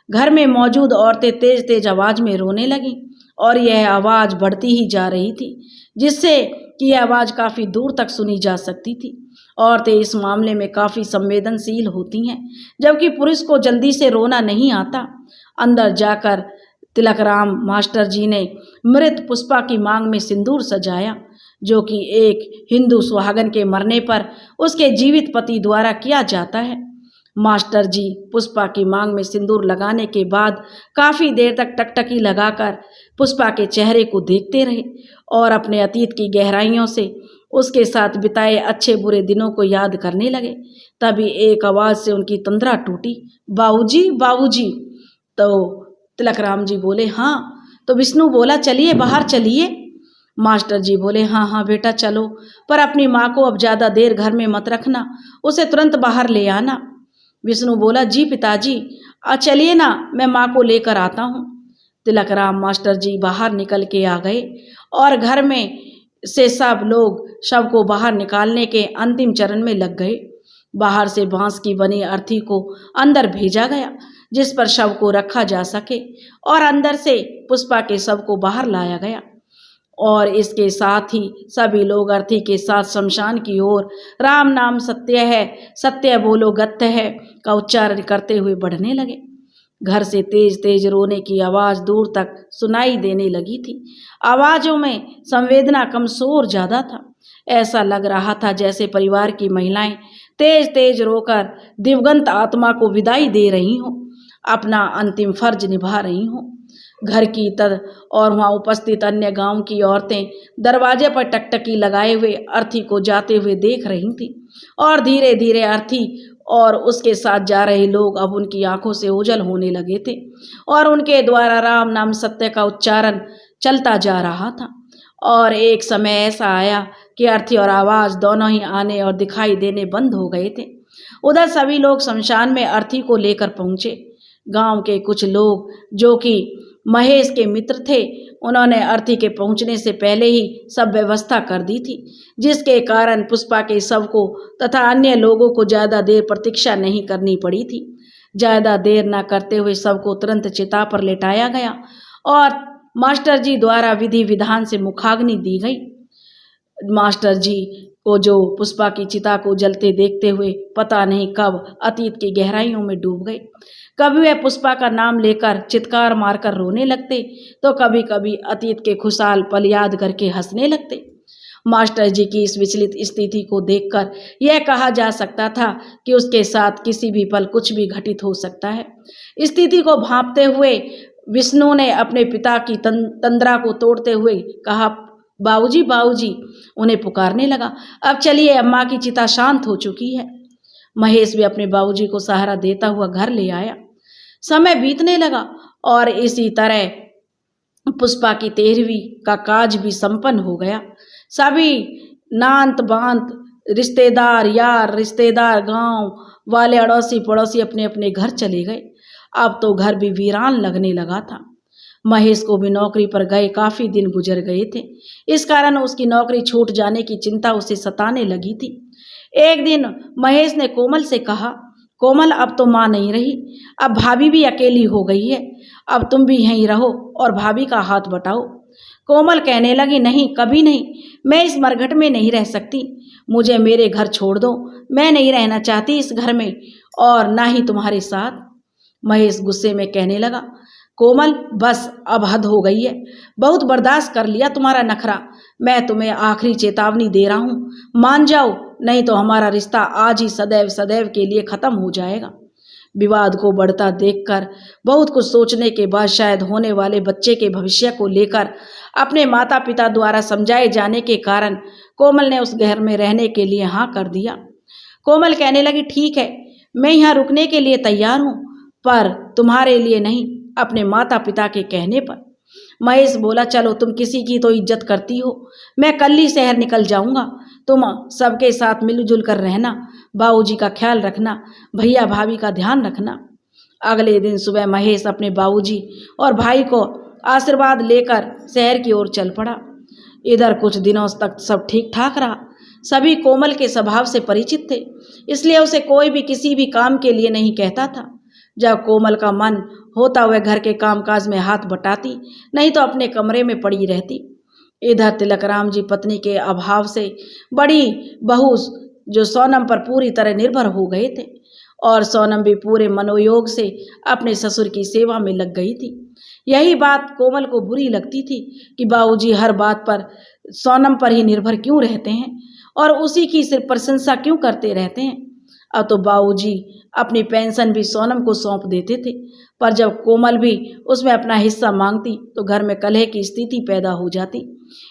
घर में मौजूद औरतें तेज तेज आवाज़ में रोने लगीं और यह आवाज़ बढ़ती ही जा रही थी, जिससे कि यह आवाज़ काफ़ी दूर तक सुनी जा सकती थी। औरतें इस मामले में काफ़ी संवेदनशील होती हैं, जबकि पुरुष को जल्दी से रोना नहीं आता। अंदर जाकर तिलकराम मास्टर जी ने मृत पुष्पा की मांग में सिंदूर सजाया, जो कि एक हिंदू सुहागन के मरने पर उसके जीवित पति द्वारा किया जाता है। मास्टर जी पुष्पा की मांग में सिंदूर लगाने के बाद काफ़ी देर तक टकटकी लगाकर पुष्पा के चेहरे को देखते रहे और अपने अतीत की गहराइयों से उसके साथ बिताए अच्छे बुरे दिनों को याद करने लगे। तभी एक आवाज़ से उनकी तंद्रा टूटी, बाबूजी बाबूजी। तो तिलकराम जी बोले, हाँ। तो विष्णु बोला, चलिए बाहर चलिए। मास्टर जी बोले, हाँ हाँ बेटा चलो, पर अपनी माँ को अब ज़्यादा देर घर में मत रखना, उसे तुरंत बाहर ले आना। विष्णु बोला, जी पिताजी, चलिए ना, मैं माँ को लेकर आता हूँ। तिलकराम मास्टर जी बाहर निकल के आ गए और घर में से सब लोग शव को बाहर निकालने के अंतिम चरण में लग गए। बाहर से बांस की बनी अर्थी को अंदर भेजा गया जिस पर शव को रखा जा सके, और अंदर से पुष्पा के शव को बाहर लाया गया। और इसके साथ ही सभी लोग अर्थी के साथ शमशान की ओर राम नाम सत्य है, सत्य बोलो गत्य है का उच्चारण करते हुए बढ़ने लगे। घर से तेज तेज रोने की आवाज दूर तक सुनाई देने लगी थी। आवाजों में संवेदना कम, शोर ज्यादा था। ऐसा लग रहा था जैसे परिवार की महिलाएं तेज तेज रोकर दिवंगत आत्मा को विदाई दे रही हों, अपना अंतिम फर्ज निभा रही हों। घर की तद और वहां उपस्थित अन्य गांव की औरतें दरवाजे पर टकटकी लगाए हुए अर्थी को जाते हुए देख रही थी, और धीरे धीरे अर्थी और उसके साथ जा रहे लोग अब उनकी आंखों से ओझल होने लगे थे, और उनके द्वारा राम नाम सत्य का उच्चारण चलता जा रहा था। और एक समय ऐसा आया कि अर्थी और आवाज दोनों ही आने और दिखाई देने बंद हो गए थे। उधर सभी लोग शमशान में अर्थी को लेकर पहुंचे। गांव के कुछ लोग जो कि महेश के मित्र थे, उन्होंने अर्थी के पहुंचने से पहले ही सब व्यवस्था कर दी थी, जिसके कारण पुष्पा के शव को तथा अन्य लोगों को ज्यादा देर प्रतीक्षा नहीं करनी पड़ी थी। ज्यादा देर न करते हुए शव को तुरंत चिता पर लेटाया गया और मास्टर जी द्वारा विधि विधान से मुखाग्नि दी गई। मास्टर जी को जो पुष्पा की चिता को जलते देखते हुए पता नहीं कब अतीत की गहराइयों में डूब गए। कभी वे पुष्पा का नाम लेकर चित्कार मारकर रोने लगते, तो कभी कभी अतीत के खुशहाल पल याद करके हंसने लगते। मास्टर जी की इस विचलित स्थिति को देखकर यह कहा जा सकता था कि उसके साथ किसी भी पल कुछ भी घटित हो सकता है। स्थिति को भांपते हुए विष्णु ने अपने पिता की तंद्रा को तोड़ते हुए कहा, बाबूजी बाबूजी, उन्हें पुकारने लगा। अब चलिए, अम्मा की चिता शांत हो चुकी है। महेश भी अपने बाबूजी को सहारा देता हुआ घर ले आया। समय बीतने लगा और इसी तरह पुष्पा की 13वीं का काज भी संपन्न हो गया। सभी नांत बांत रिश्तेदार, यार रिश्तेदार, गांव वाले, अड़ोसी पड़ोसी अपने अपने घर चले गए। अब तो घर भी वीरान लगने लगा था। महेश को भी नौकरी पर गए काफी दिन गुजर गए थे। इस कारण उसकी नौकरी छूट जाने की चिंता उसे सताने लगी थी। एक दिन महेश ने कोमल से कहा, कोमल, अब तो माँ नहीं रही, अब भाभी भी अकेली हो गई है, अब तुम भी यहीं रहो और भाभी का हाथ बटाओ। कोमल कहने लगी, नहीं, कभी नहीं, मैं इस मरघट में नहीं रह सकती, मुझे मेरे घर छोड़ दो, मैं नहीं रहना चाहती इस घर में, और ना ही तुम्हारे साथ। महेश गुस्से में कहने लगा, कोमल, बस अब हद हो गई है, बहुत बर्दाश्त कर लिया तुम्हारा नखरा, मैं तुम्हें आखिरी चेतावनी दे रहा हूँ, मान जाओ, नहीं तो हमारा रिश्ता आज ही सदैव सदैव के लिए खत्म हो जाएगा। विवाद को बढ़ता देखकर बहुत कुछ सोचने के बाद शायद होने वाले बच्चे के भविष्य को लेकर अपने माता पिता द्वारा समझाए जाने के कारण कोमल ने उस घर में रहने के लिए हाँ कर दिया। कोमल कहने लगी, ठीक है, मैं यहाँ रुकने के लिए तैयार हूँ, पर तुम्हारे लिए नहीं, अपने माता पिता के कहने पर। महेश बोला, चलो, तुम किसी की तो इज्जत करती हो, मैं कल ही शहर निकल जाऊंगा, तुम सबके साथ मिलजुल कर रहना, बाबूजी का ख्याल रखना, भैया भाभी का ध्यान रखना। अगले दिन सुबह महेश अपने बाबूजी और भाई को आशीर्वाद लेकर शहर की ओर चल पड़ा। इधर कुछ दिनों तक सब ठीक ठाक रहा। सभी कोमल के स्वभाव से परिचित थे, इसलिए उसे कोई भी किसी भी काम के लिए नहीं कहता था। जब कोमल का मन होता वह घर के कामकाज में हाथ बटाती, नहीं तो अपने कमरे में पड़ी रहती। इधर तिलकराम जी पत्नी के अभाव से बड़ी बहू जो सोनम पर पूरी तरह निर्भर हो गए थे, और सोनम भी पूरे मनोयोग से अपने ससुर की सेवा में लग गई थी। यही बात कोमल को बुरी लगती थी कि बाबूजी हर बात पर सोनम पर ही निर्भर क्यों रहते हैं और उसी की सिर्फ प्रशंसा क्यों करते रहते हैं। अब तो बाबूजी अपनी पेंशन भी सोनम को सौंप देते थे, पर जब कोमल भी उसमें अपना हिस्सा मांगती तो घर में कलह की स्थिति पैदा हो जाती।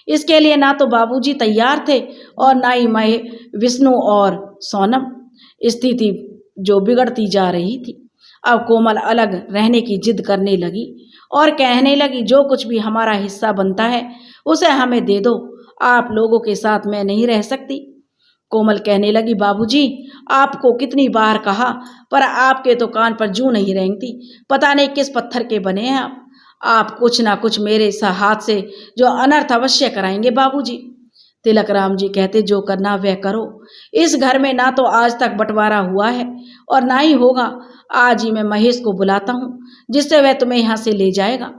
इसके लिए ना तो बाबूजी तैयार थे और ना ही विष्णु और सोनम। स्थिति जो बिगड़ती जा रही थी। अब कोमल अलग रहने की जिद करने लगी और कहने लगी, जो कुछ भी हमारा हिस्सा बनता है उसे हमें दे दो, आप लोगों के साथ मैं नहीं रह सकती। कोमल कहने लगी, बाबूजी, आपको कितनी बार कहा, पर आपके तो कान पर जूं नहीं रेंगती, पता नहीं किस पत्थर के बने हैं आप कुछ ना कुछ मेरे हाथ से जो अनर्थ अवश्य कराएंगे बाबूजी। तिलक राम जी कहते जो करना वह करो। इस घर में ना तो आज तक बंटवारा हुआ है और ना ही होगा। आज ही मैं महेश को बुलाता हूँ जिससे वह तुम्हें यहाँ से ले जाएगा।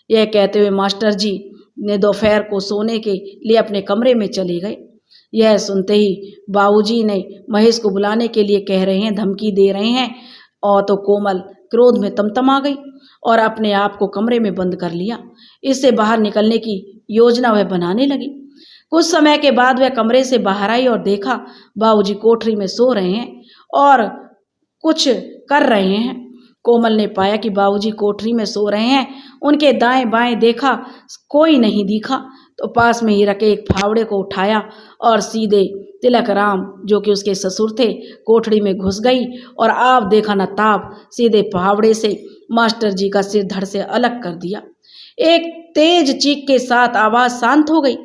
यह कहते हुए मास्टर जी ने दोपहर को सोने के लिए अपने कमरे में चले गए। यह सुनते ही बाबूजी ने महेश को बुलाने के लिए कह रहे हैं, धमकी दे रहे हैं, और तो कोमल क्रोध में तमतमा गई और अपने आप को कमरे में बंद कर लिया। इससे बाहर निकलने की योजना वह बनाने लगी। कुछ समय के बाद वह कमरे से बाहर आई और देखा बाबूजी कोठरी में सो रहे हैं और कुछ कर रहे हैं। कोमल ने पाया कि बाबूजी कोठरी में सो रहे हैं। उनके दाएं बाएं देखा, कोई नहीं दिखा, तो पास में ही रखे एक फावड़े को उठाया और सीधे तिलक राम जो कि उसके ससुर थे कोठरी में घुस गई और आप देखा न ताब सीधे फावड़े से मास्टर जी का सिर धड़ से अलग कर दिया। एक तेज चीख के साथ आवाज शांत हो गई।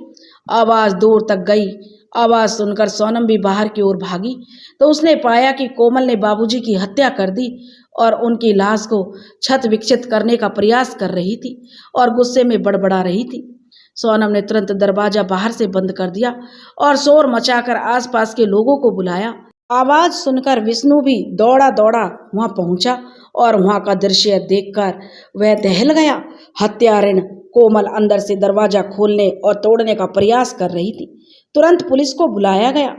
आवाज दूर तक गई। आवाज सुनकर सोनम भी बाहर की ओर भागी तो उसने पाया कि कोमल ने बाबूजी की हत्या कर दी और उनकी लाश को छत विक्षित करने का प्रयास कर रही थी और गुस्से में बड़बड़ा रही थी। सोनम ने तुरंत दरवाजा बाहर से बंद कर दिया और शोर मचाकर आसपास के लोगों को बुलाया। आवाज सुनकर विष्णु भी दौड़ा दौड़ा वहां पहुंचा और वहां का दृश्य देखकर वह दहल गया। हत्यारिन कोमल अंदर से दरवाजा खोलने और तोड़ने का प्रयास कर रही थी। तुरंत पुलिस को बुलाया गया।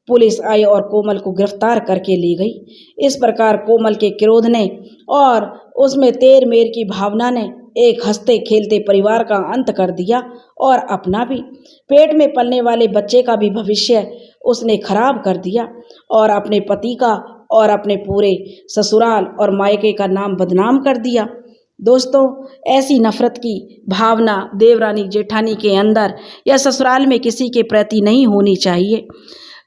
पुलिस आई और कोमल को गिरफ्तार करके ले गई। इस प्रकार कोमल के क्रोध ने और उसमें तेर मेर की भावना ने एक हंसते खेलते परिवार का अंत कर दिया और अपना भी, पेट में पलने वाले बच्चे का भी भविष्य उसने खराब कर दिया और अपने पति का और अपने पूरे ससुराल और मायके का नाम बदनाम कर दिया। दोस्तों, ऐसी नफरत की भावना देवरानी जेठानी के अंदर या ससुराल में किसी के प्रति नहीं होनी चाहिए।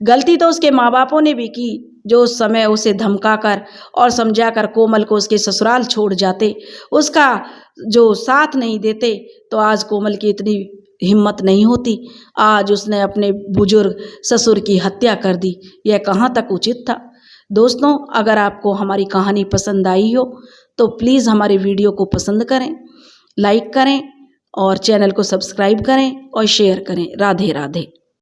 गलती तो उसके माँ बापों ने भी की जो उस समय उसे धमकाकर और समझाकर कोमल को उसके ससुराल छोड़ जाते, उसका जो साथ नहीं देते, तो आज कोमल की इतनी हिम्मत नहीं होती। आज उसने अपने बुजुर्ग ससुर की हत्या कर दी। यह कहाँ तक उचित था। दोस्तों, अगर आपको हमारी कहानी पसंद आई हो तो प्लीज़ हमारे वीडियो को पसंद करें, लाइक करें और चैनल को सब्सक्राइब करें और शेयर करें। राधे राधे।